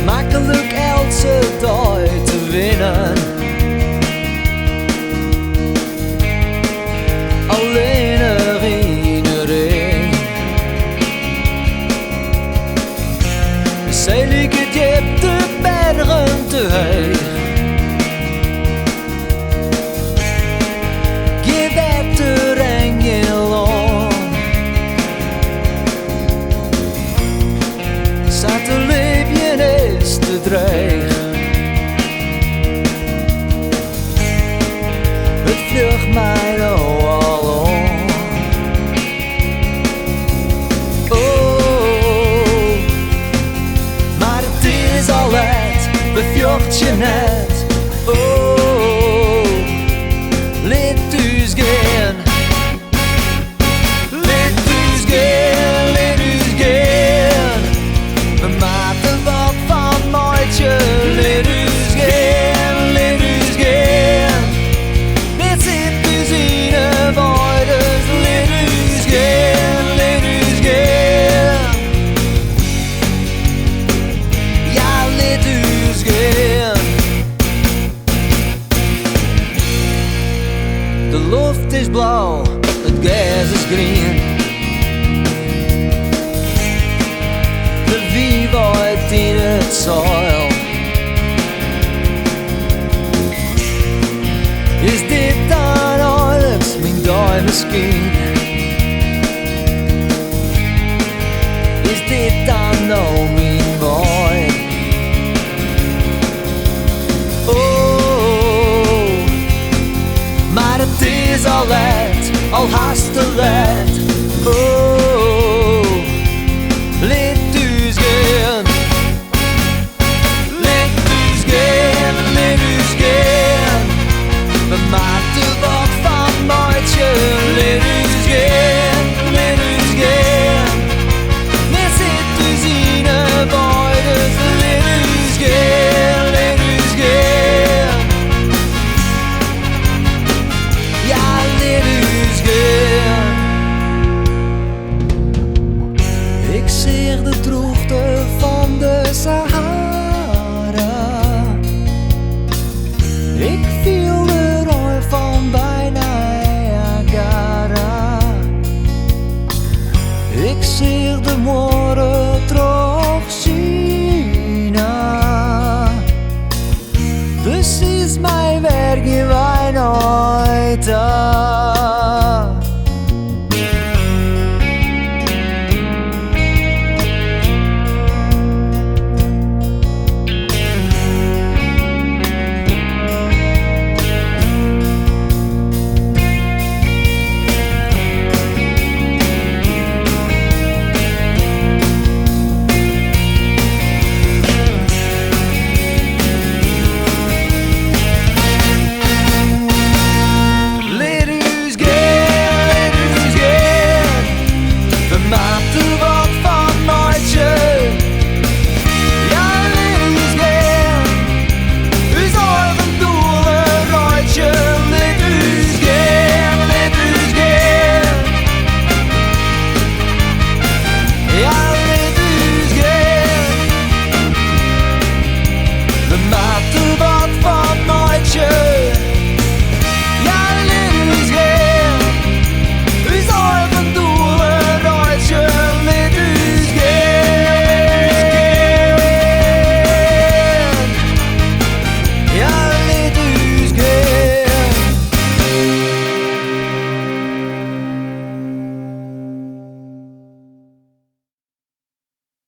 Makkelijk elke dag te winnen. Alleen herinnering. Zij liggen diep de bergen te heeg. Je hebt er en je lang. Zat te leven is te dreig. Het vlucht mij nou al om. Oh, maar het is al uit, bevjocht je net. Oh, laat us gaan. Laat us gaan, laat us gaan. We maken wat van mooitje. Laat us gaan, laat us gaan. Dit zit dus in de woorden. Laat us gaan, laat us gaan. Ja, laat us gaan. De lucht is blauw, het gas is groen. De wie waait in het soil. Is dit dan alles, mijn dag misschien? Is dit dan nou mijn mooi? Oh, maar het is al laat, al haast te laat. Oh, laat us gaan. Laat us gaan, laat us gaan. We maken wat van mooitje. Laat us gaan, laat us gaan. Dit zit dus in de woorden. Laat us gaan, laat us gaan. Ja, laat us gaan. Ik zeg de droogte van